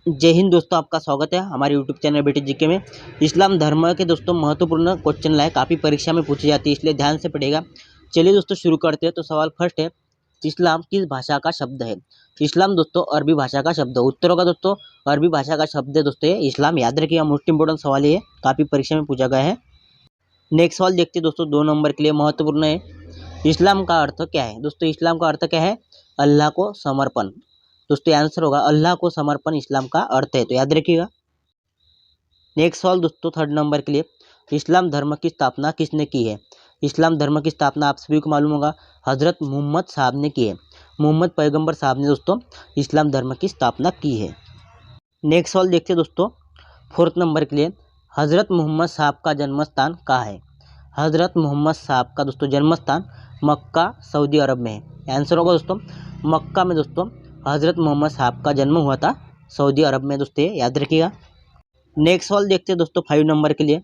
जय हिंद दोस्तों, आपका स्वागत है हमारे यूट्यूब चैनल बेटे जीके में। इस्लाम धर्म के दोस्तों महत्वपूर्ण क्वेश्चन लाए, काफ़ी परीक्षा में पूछी जाती है, इसलिए ध्यान से पढ़ेगा। चलिए दोस्तों शुरू करते हैं। तो सवाल फर्स्ट है, इस्लाम किस भाषा का शब्द है? इस्लाम दोस्तों अरबी भाषा का शब्द है। उत्तर होगा दोस्तों अरबी भाषा का शब्द है दोस्तों ये इस्लाम। याद रखिएगा, मोस्ट इंपोर्टेंट सवाल ये काफ़ी परीक्षा में पूछा गया है। नेक्स्ट सवाल देखते हैं दोस्तों, 2 नंबर के लिए महत्वपूर्ण है। इस्लाम का अर्थ क्या है? दोस्तों इस्लाम का अर्थ क्या है? अल्लाह को समर्पण। दोस्तों आंसर होगा अल्लाह को समर्पण इस्लाम का अर्थ है, तो याद रखिएगा। नेक्स्ट सवाल दोस्तों 3 नंबर के लिए, इस्लाम धर्म की स्थापना किसने की है? इस्लाम धर्म की स्थापना आप सभी को मालूम होगा, हजरत मोहम्मद साहब ने की है। मोहम्मद पैगंबर साहब ने दोस्तों इस्लाम धर्म की स्थापना की है। नेक्स्ट सवाल देखते हैं दोस्तों 4 नंबर के लिए, हजरत मोहम्मद साहब का जन्म स्थान कहाँ है? हजरत मोहम्मद साहब का दोस्तों जन्म स्थान मक्का सऊदी अरब में है। आंसर होगा दोस्तों मक्का में दोस्तों हजरत मोहम्मद साहब का जन्म हुआ था, सऊदी अरब में दोस्तों, याद रखिएगा। नेक्स्ट सवाल देखते हैं दोस्तों 5 नंबर के लिए,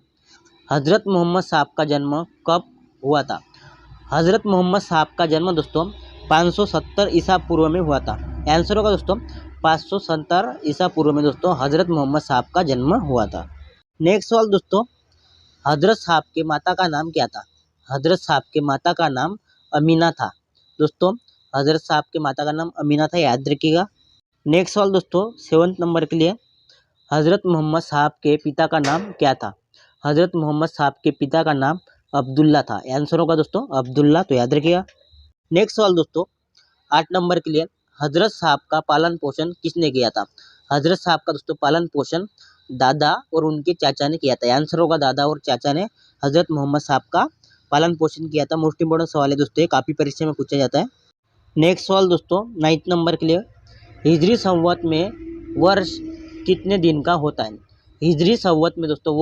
हजरत मोहम्मद साहब का जन्म कब हुआ था? हजरत मोहम्मद साहब का जन्म दोस्तों 570 ईसा पूर्व में हुआ था। आंसर होगा दोस्तों 570 ईसा पूर्व में दोस्तों हजरत मोहम्मद साहब का जन्म हुआ था। नेक्स्ट सवाल दोस्तों, हजरत साहब के माता का नाम क्या था? हजरत साहब के माता का नाम अमीना था। दोस्तों हजरत साहब के माता का नाम अमीना था, याद रखिएगा। नेक्स्ट सवाल दोस्तों 7 नंबर के लिए, हजरत मोहम्मद साहब के पिता का नाम क्या था? हजरत मोहम्मद साहब के पिता का नाम अब्दुल्ला था। आंसर होगा दोस्तों अब्दुल्ला, तो याद रखिएगा। नेक्स्ट सवाल दोस्तों 8 नंबर के लिए, हजरत साहब का पालन पोषण किसने किया था? हजरत साहब का दोस्तों पालन पोषण दादा और उनके चाचा ने किया था। आंसर होगा दादा और चाचा ने हजरत मोहम्मद साहब का पालन पोषण किया था। मोस्ट इंपोर्टेंट सवाल है दोस्तों, काफ़ी परीक्षा में पूछा जाता है। नेक्स्ट सवाल दोस्तों 9 नंबर के लिए, हिजरी संवत में वर्ष कितने दिन का होता है? हिजरी संवत में दोस्तों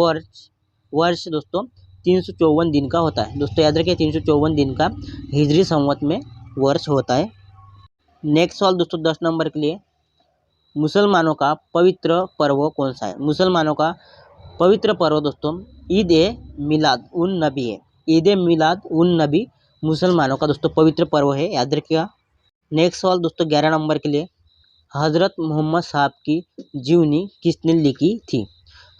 वर्ष दोस्तों 354 दिन का होता है। दोस्तों याद रखिए 354 दिन का हिजरी संवत में वर्ष होता है। नेक्स्ट सवाल दोस्तों 10 नंबर के लिए, मुसलमानों का पवित्र पर्व कौन सा है? मुसलमानों का पवित्र पर्व दोस्तों ईद ए मिलाद उन नबी है। ईद ए मिलाद उन नबी मुसलमानों का दोस्तों पवित्र पर्व है, याद रखिएगा। नेक्स्ट सवाल दोस्तों 11 नंबर के लिए, हजरत मोहम्मद साहब की जीवनी किसने लिखी थी?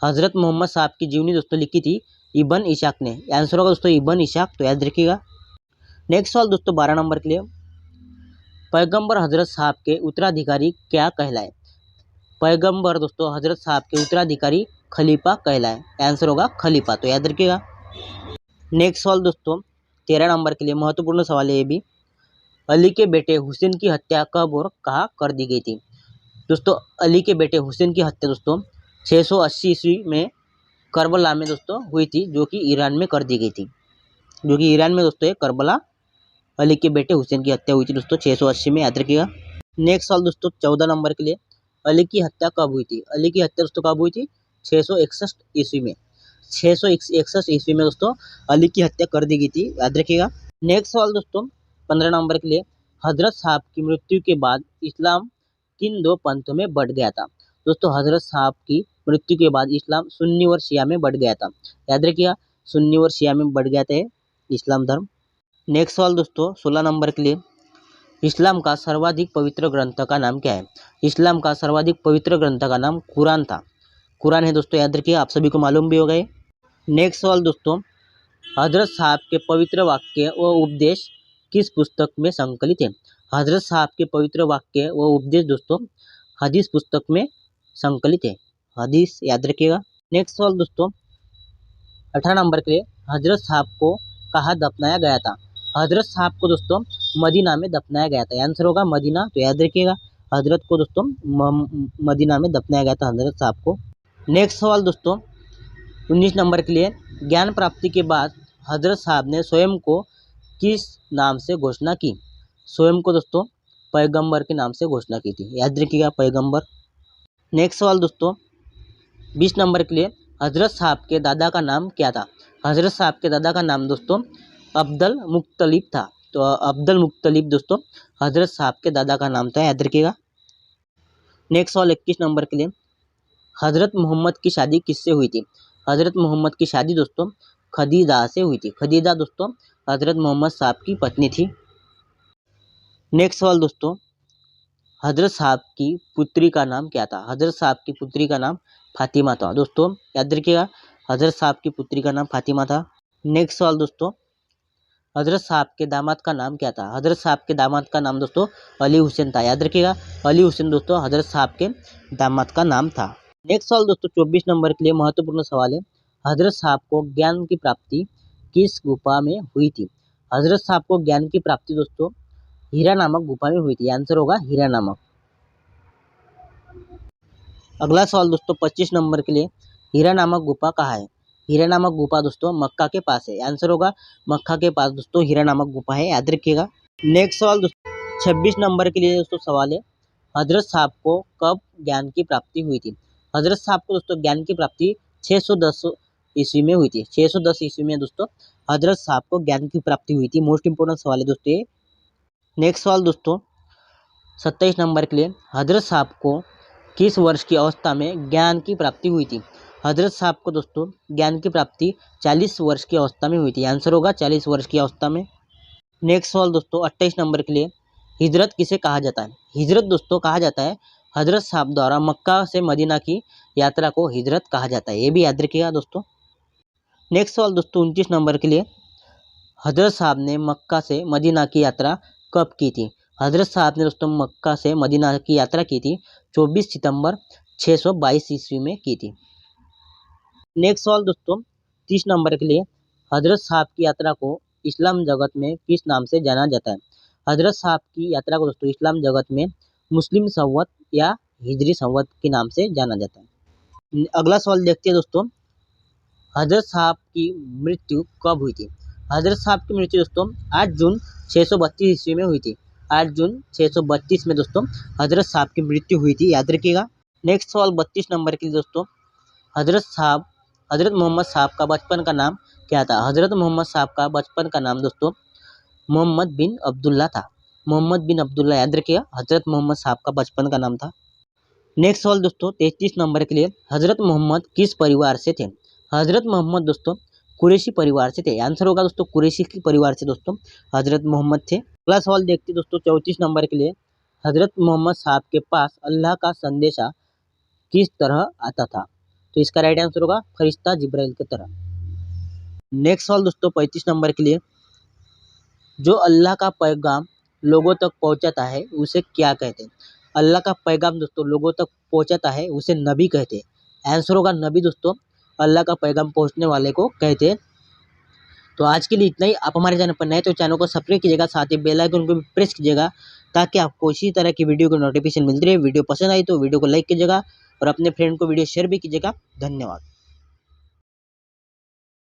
हजरत मोहम्मद साहब की जीवनी दोस्तों लिखी थी इब्न इशाक ने। आंसर होगा दोस्तों इब्न इशाक, तो याद रखिएगा। नेक्स्ट सवाल दोस्तों 12 नंबर के लिए, पैगंबर हजरत साहब के उत्तराधिकारी क्या कहलाए? पैगंबर दोस्तों हजरत साहब के उत्तराधिकारी खलीफा कहलाए। आंसर होगा खलीफा, तो याद रखिएगा। नेक्स्ट सवाल दोस्तों 13 नंबर के लिए महत्वपूर्ण सवाल है ये भी, अली के बेटे हुसैन की हत्या कब और कहाँ कर दी गई थी? दोस्तों अली के बेटे हुसैन की हत्या दोस्तों 680 ईस्वी में करबला में दोस्तों हुई थी, जो कि ईरान में कर दी गई थी। जो कि ईरान में दोस्तों करबला अली के बेटे हुसैन की हत्या हुई थी दोस्तों 680 में, याद रखिएगा। नेक्स्ट सवाल दोस्तों 14 नंबर के लिए, अली की हत्या कब हुई थी? अली की हत्या दोस्तों कब हुई थी? 661 ईस्वी में। 661 ईस्वी में दोस्तों अली की हत्या कर दी गई थी, याद रखिएगा। नेक्स्ट सवाल दोस्तों 15 नंबर के लिए, हजरत साहब की मृत्यु के बाद इस्लाम किन 2 पंथों में बढ़ गया था? दोस्तों हजरत साहब की मृत्यु के बाद इस्लाम सुन्नी और शिया में बढ़ गया था, याद रखिएगा। सुन्नी और शिया में बढ़ गया था इस्लाम धर्म। नेक्स्ट सवाल दोस्तों 16 नंबर के लिए, इस्लाम का सर्वाधिक पवित्र ग्रंथ का नाम क्या है? इस्लाम का सर्वाधिक पवित्र ग्रंथ का नाम कुरान था। कुरान है दोस्तों, याद रखिए, आप सभी को मालूम भी होगा ये। नेक्स्ट सवाल दोस्तों, हजरत साहब के पवित्र वाक्य व उपदेश किस पुस्तक में संकलित है? हजरत साहब के पवित्र वाक्य व उपदेश दोस्तों हदीस पुस्तक में संकलित है। हदीस, याद रखिएगा। नेक्स्ट सवाल दोस्तों 18 नंबर के लिए, हजरत साहब को कहाँ दफनाया गया था? हजरत साहब को दोस्तों मदीना में दफनाया गया था। आंसर होगा मदीना, तो याद रखिएगा हजरत को दोस्तों मदीना में दफनाया गया था हजरत साहब को। नेक्स्ट सवाल दोस्तों 19 नंबर के लिए, ज्ञान प्राप्ति के बाद हजरत साहब ने स्वयं को किस नाम से घोषणा की? स्वयं को दोस्तों पैगंबर के नाम से घोषणा की थी, याद रखिएगा पैगंबर। नेक्स्ट सवाल दोस्तों 20 नंबर के लिए, हजरत साहब के दादा का नाम क्या था? हजरत साहब के दादा का नाम दोस्तों अब्दुल मुत्तलिब था। तो अब्दुल मुत्तलिब दोस्तों हजरत साहब के दादा का नाम था, याद रखिएगा। नेक्स्ट सवाल 21 नंबर के लिए, हजरत मोहम्मद की शादी किससे हुई थी? हजरत मोहम्मद की शादी दोस्तों खदीजा से हुई थी। खदीजा दोस्तों हजरत मोहम्मद साहब की पत्नी थी। नेक्स्ट सवाल दोस्तों, हजरत साहब की पुत्री का नाम क्या था? हजरत साहब की पुत्री का नाम फातिमा था। दोस्तों याद रखिएगा, हजरत साहब की पुत्री का नाम फातिमा था। नेक्स्ट सवाल दोस्तों, हजरत साहब के दामाद का नाम क्या था? हजरत साहब के दामाद का नाम दोस्तों अली हुसैन था। याद रखिएगा, अली हुसैन दोस्तों हजरत साहब के दामाद का नाम था। नेक्स्ट सवाल दोस्तों 24 नंबर के लिए महत्वपूर्ण सवाल है। हजरत साहब को ज्ञान की प्राप्ति किस गुफा में हुई थी? हजरत साहब को ज्ञान की प्राप्ति दोस्तों हीरा नामक गुफा में हुई थी। आंसर होगा हीरा नामक। अगला सवाल दोस्तों 25 नंबर के लिए, हीरा नामक गुफा कहाँ है? हीरा नामक गुफा दोस्तों मक्का के पास है। आंसर होगा मक्का के पास दोस्तों हीरा नामक गुफा है, याद रखिएगा। नेक्स्ट सवाल दोस्तों 26 नंबर के लिए दोस्तों सवाल है, हजरत साहब को कब ज्ञान की प्राप्ति हुई थी? हजरत साहब को दोस्तों ज्ञान की प्राप्ति 610 ईस्वी में हुई थी। 610 ईस्वी में दोस्तों हजरत साहब को ज्ञान की प्राप्ति हुई थी। मोस्ट इंपोर्टेंट सवाल है दोस्तों ये। नेक्स्ट सवाल दोस्तों 27 नंबर के लिए, हजरत साहब को किस वर्ष की अवस्था में ज्ञान की प्राप्ति हुई थी? हजरत साहब को दोस्तों ज्ञान की प्राप्ति 40 वर्ष की अवस्था में हुई थी। आंसर होगा 40 वर्ष की अवस्था में। नेक्स्ट सवाल दोस्तों 28 नंबर के लिए, हिजरत किसे कहा जाता है? हिजरत दोस्तों कहा जाता है हजरत साहब द्वारा मक्का से मदीना की यात्रा को हिजरत कहा जाता है। ये भी याद रखिएगा दोस्तों। नेक्स्ट सवाल दोस्तों 29 नंबर के लिए, हजरत साहब ने मक्का से मदीना की यात्रा कब की थी? हजरत साहब ने दोस्तों मक्का से मदीना की यात्रा की थी 24 सितंबर 622 ईस्वी में की थी। नेक्स्ट सवाल दोस्तों 30 नंबर के लिए, हजरत साहब की यात्रा को इस्लाम जगत में किस नाम से जाना जाता है? हजरत साहब की यात्रा को दोस्तों इस्लाम जगत में मुस्लिम संवत या हिजरी संवत के नाम से जाना जाता है। अगला सवाल देखते हैं दोस्तों, हजरत साहब की मृत्यु कब हुई थी? हजरत साहब की मृत्यु दोस्तों 8 जून 632 ईस्वी में हुई थी। 8 जून 632 में दोस्तों हजरत साहब की मृत्यु हुई थी, याद रखिएगा। नेक्स्ट सवाल 32 नंबर के लिए दोस्तों, हजरत मोहम्मद साहब का बचपन का नाम क्या था? हजरत मोहम्मद साहब का बचपन का नाम दोस्तों मोहम्मद बिन अब्दुल्ला था। मोहम्मद बिन अब्दुल्ला, याद रखिएगा, हजरत मोहम्मद साहब का बचपन का नाम था। नेक्स्ट सवाल दोस्तों 33 नंबर के लिए, हजरत मोहम्मद किस परिवार से थे? हजरत मोहम्मद दोस्तों कुरैशी परिवार से थे। आंसर होगा दोस्तों कुरैशी के परिवार से दोस्तों हजरत मोहम्मद थे। अगला सवाल देखते हैं दोस्तों 34 नंबर के लिए, हजरत मोहम्मद साहब के पास अल्लाह का संदेशा किस तरह आता था? तो इसका राइट आंसर होगा फरिश्ता जिब्राइल की तरह। नेक्स्ट सवाल दोस्तों 35 नंबर के लिए, जो अल्लाह का पैगाम लोगों तक पहुंचाता है उसे क्या कहते हैं? अल्लाह का पैगाम दोस्तों लोगों तक पहुंचाता है उसे नबी कहते हैं। आंसर होगा नबी दोस्तों अल्लाह का पैगाम पहुंचने वाले को कहते हैं। तो आज के लिए इतना ही। आप हमारे चैनल पर नए तो चैनल को सब्सक्राइब कीजिएगा, साथ ही बेल आइकन को भी प्रेस कीजिएगा ताकि आपको इसी तरह की वीडियो की नोटिफिकेशन मिलती रहे। वीडियो पसंद आई तो वीडियो को लाइक कीजिएगा और अपने फ्रेंड को वीडियो शेयर भी कीजिएगा। धन्यवाद।